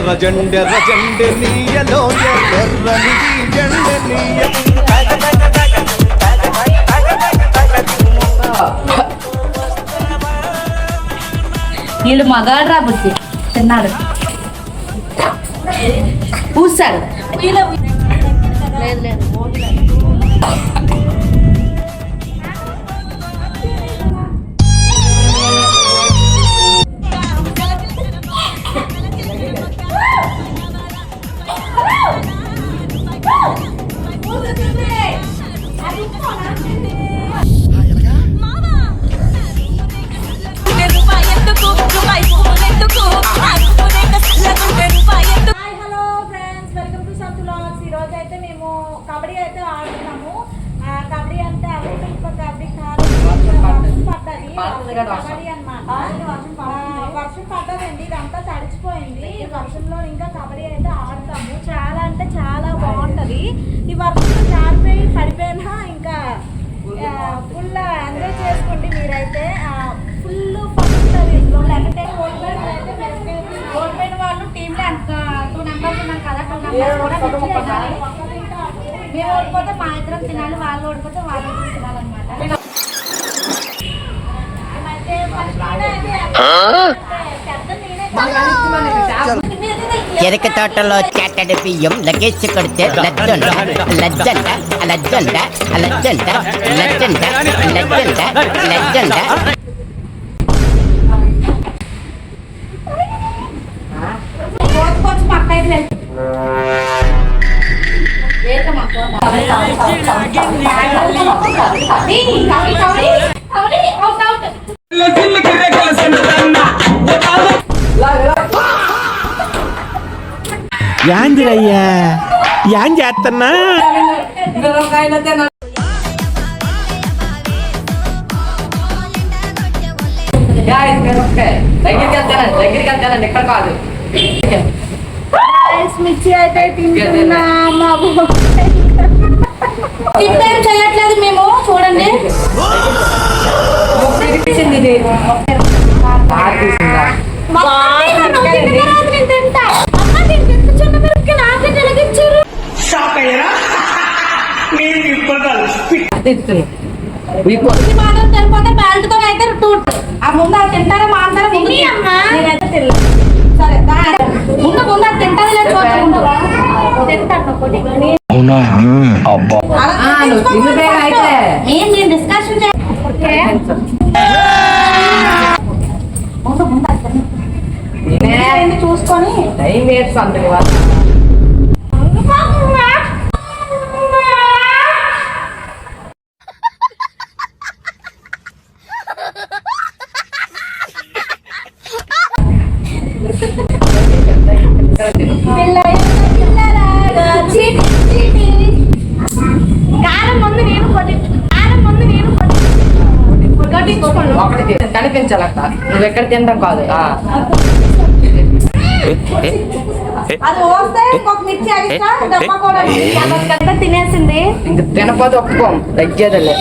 ఎర్ర జెండె నీయలో ఎర్రని జెండె నీయ. వీళ్ళు మగాడ్రా బుద్ధి తిన్నాడు పూసాడు లేదు లేదు అయితే మేము కబడ్డీ అయితే ఆడుతున్నాము. కబడ్డీ అంటే కబడ్డీ కబడ్డీ అన్నమాట. వర్షం పడ్డదండి, ఇదంతా తడిచిపోయింది. ఈ వర్షంలో ఇంకా కబడ్డీ అయితే ఆడతాము. చాలా అంటే చాలా బాగుంటది. ఈ వర్షంలో జారిపోయి పడిపోయినా ఇంకా ఫుల్ ఎంజాయ్ చేసుకోండి మీరైతే. ఫుల్ ఫన్ ఉంటుంది. ఓడిపోయిన వాళ్ళు టీంలో 2 నెంబర్స్ ఉన్నాం కదా, 2 నెంబర్స్ కూడా మేము ఓడిపోతే మా ఇద్దరం తినాలి, వాళ్ళు ఓడిపోతే వాళ్ళు తినాలన్నమాట. చెరుకు తోటలో చెట్టడి బియ్యం లగేసి కొడితే లజ్జంట లజ్జంట లజ్జంట లజ్జంట లజ్జంట లజ్జంట లజ్జంట. యాందిరయ్యా యాం చేస్తున్నా ఇక్కడ కాదు మిర్చి అయితే తింటున్నాము. చేయట్లేదు మేము, చూడండి. బెల్ట్ తో అయితే ఆ ముందు అది తింటారా మాంటారా నేనైతే తెలియదు. సరే ముందు ముందు అది తింటారా నేను డిస్కషన్ చూసుకొని కనిపించాలక్క, నువ్వు ఎక్కడ తినడం కాదు. తినేసింది ఇంక తినపోతే ఒప్పుకోం తగ్గేదలే.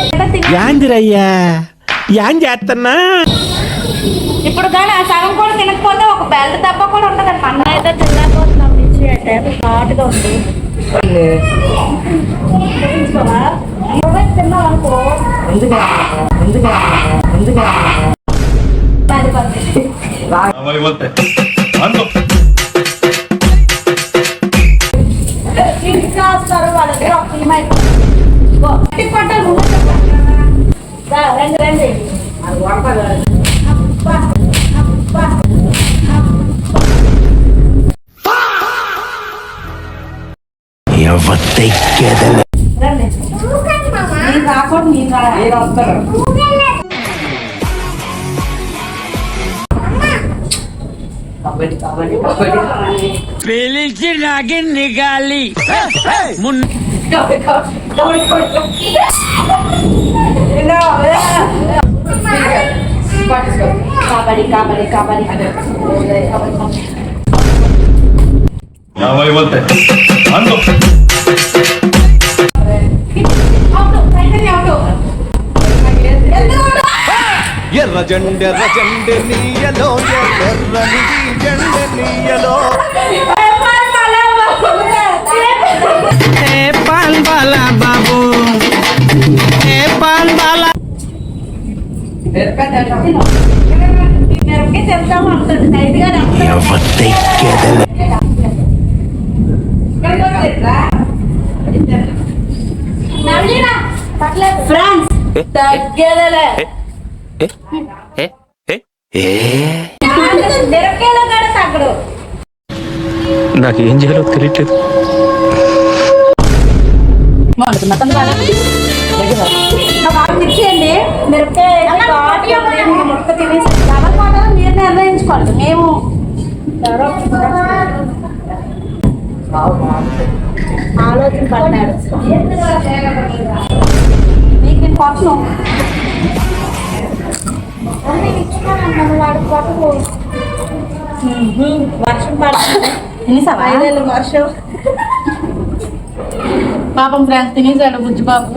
యాందిరయ్యా యాం చేస్తున్నా. ఇప్పుడు కానీ ఆ సగం కూడా తినకపోతే ఒక బెల్ట్ దెబ్బ కూడా ఉంటుంది. పండ అయితే తినలేకపోతున్నాం. మిర్చి అయితే ఘాటుగా ఉంది. తిన్నావు అనుకో వస్తారు వాళ్ళిద్దరు ఒక టీం అయితే రండి రండి. పేలించి నాగిన్ని గాలి కబడ్డీ కబడ్డీ కబడ్డీ ఎర్ర జెండె నీయలో ఎర్రని జెండె నీయలో ఏ పాన్ బాలా బాబు ఏ పాన్ బాలా మిరపకాయ చెప్తాము అంటుంది టైట్ గా ఫ్రెండ్స్ తగ్గేదలే మిరపకాయలో కూడా తగ్గడు. నాకేం చేయాలో తెలియట్లేదు. ఇచ్చేయండి మిరపకాయ ముక్క తినేసి ఎవరి మాట మీరు నిర్ణయించుకోండి. మేము ఆలోచన పడ్డాడు మీకు నేను కొట్టను వాడు కొట్టకు. వర్షం పడుతుంది వర్షం పాపం ఫ్రెండ్స్ తినేసాడు బుజ్జి బాబు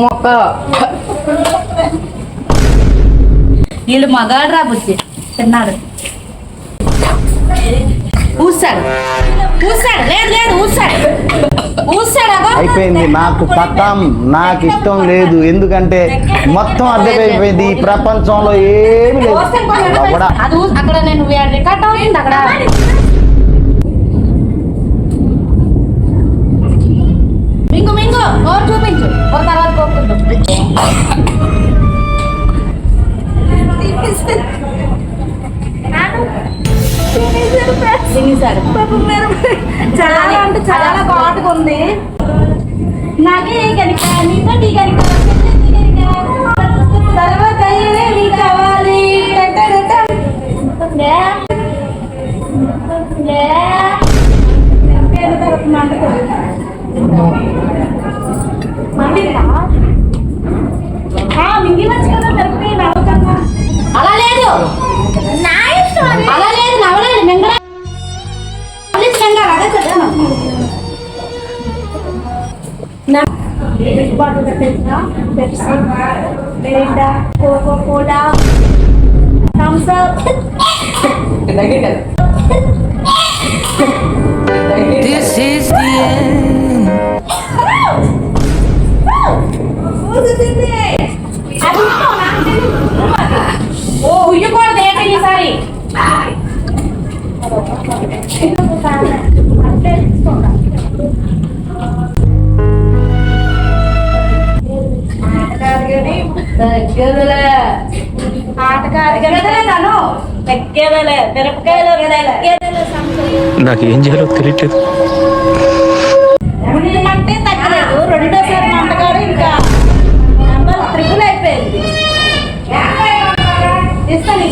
మొక్క వీళ్ళు మగాడు బుజ్జి తిన్నాడు ఊసాడు లేదు ఊసాడు అయిపోయింది. నాకు పక్కం నాకు ఇష్టం లేదు. ఎందుకంటే మొత్తం అర్థమైపోయింది. ఈ ప్రపంచంలో ఏమి లేదు. కూడా అది అక్కడ నేను రికార్డ్ అవుతుంది అక్కడ మింగు నోరు చూపించు ఒక తర్వాత కోరుకుంటాం. చాలా అంటే చాలా ఘాటుగా ఉంది. నాకే కనుక నీతో నీ కనుక తర్వాత నీ కావాలి మింగివచ్చు కదా మిరపకాయ నవ్వుతున్నా. అలా లేదు నా ఇష్టం అలా లేదు నవ్వలేదు మింగ అదే చదివాను బాటిల్ పెట్టేసిన Pepsi Mirinda Coca Cola Thums Up This is the end. ఓ ఉయ్యకూడదు ఏంటి ఈసారి మిరపకాయలు నాకేం చేయాలో తెలియట్లేదు. అంటే తగ్గలేదు. రెండోసారి మంటగాడు ఇంకా నెంబర్ ట్రిపుల్ అయిపోయింది. ఇస్తాను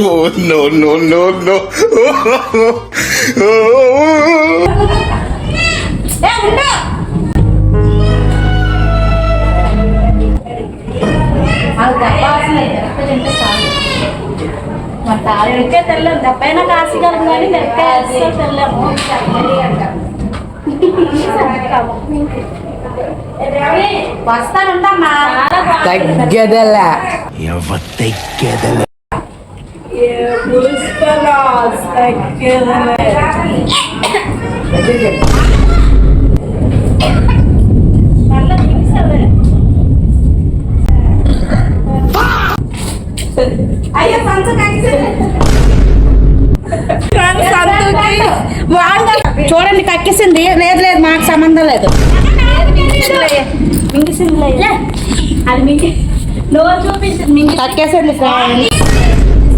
Oh, no, no, no, no. మిరపకాయ తెల్లాము దప్పైనా కాసిగలం కానీ మిరపకాయ అస్సలు తెల్లాము. వస్తానుంటమ్మా తగ్గదలా అయ్యో చూడండి కక్కేసింది. లేదు మాకు సంబంధం లేదు. అది మీకు నోరు చూపించింది కక్కేసింది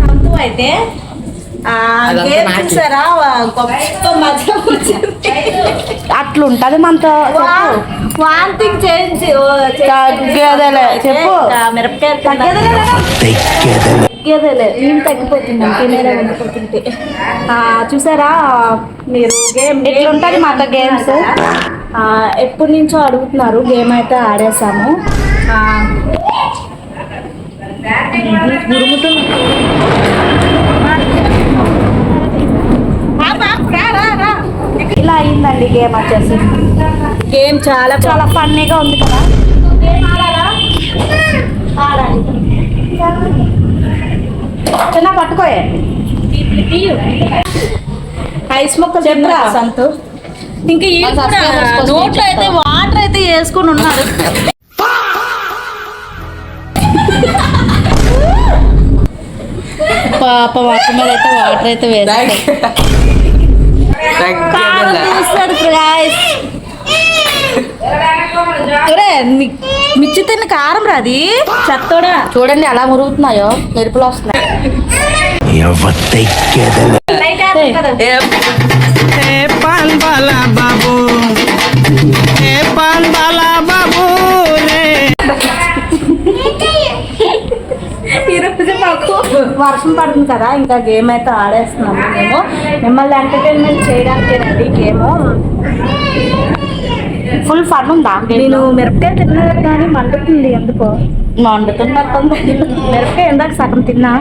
సంతు అయితే చూసారా గొప్ప మధ్య అట్లుంటది మనతో వాంతింగ్ చేయించి తగ్గేదేలే చెప్పు. మిరపకాయ తగ్గేదేలే నీళ్ళు తగ్గిపోతుంది తినేలా ఉండిపోతుంటే. చూసారా మీరు గేమ్ ఇట్లుంటది మాతో గేమ్స్. ఎప్పటి నుంచో అడుగుతున్నారు. గేమ్ అయితే ఆడేసాము. ఇలా అయిందండి గేమ్ వచ్చేసి. గేమ్ చాలా చాలా ఫన్నీగా ఉంది కదా. గేమ్ ఆడాలా? ఆడాలి. చిన్న పట్టుకోయే ఐస్ మొక్కలు చెప్పరా చెప్పరా సంతు. ఇంకా ఈ మా subscribers కోసం నోట్లో అయితే చెప్తావా? వాటర్ అయితే వేసుకుని ఉన్నారు. పాప వాటి మీద అయితే వాటర్ అయితే వేస్తాడు. చూస్తాడు గాయ్స్. మిర్చి తిన్న కారం రాది చెత్తోడా. చూడండి ఎలా మురుగుతున్నాయో, మెరుపులు వస్తున్నాయి. లైట్ ఆడుతుంది కదా. ఏ పాన్ బాలా బాబు ఏ పాన్ బాలా బాబు రే ఈరోజు మాకు వర్షం పడుతుంది కదా, ఇంకా గేమ్ అయితే ఆడేస్తున్నాము మేము. మిమ్మల్ని ఎంటర్టైన్మెంట్ చేయడానికి రెడీ గేమ్. ఫుల్ ఫన్ ఉందా? నేను మిరపకాయ తిన్నాను కానీ మండుతుంది ఎందుకో. వండుతున్నట్టుంది. మిరపకాయ ఇందాక సగం తిన్నా.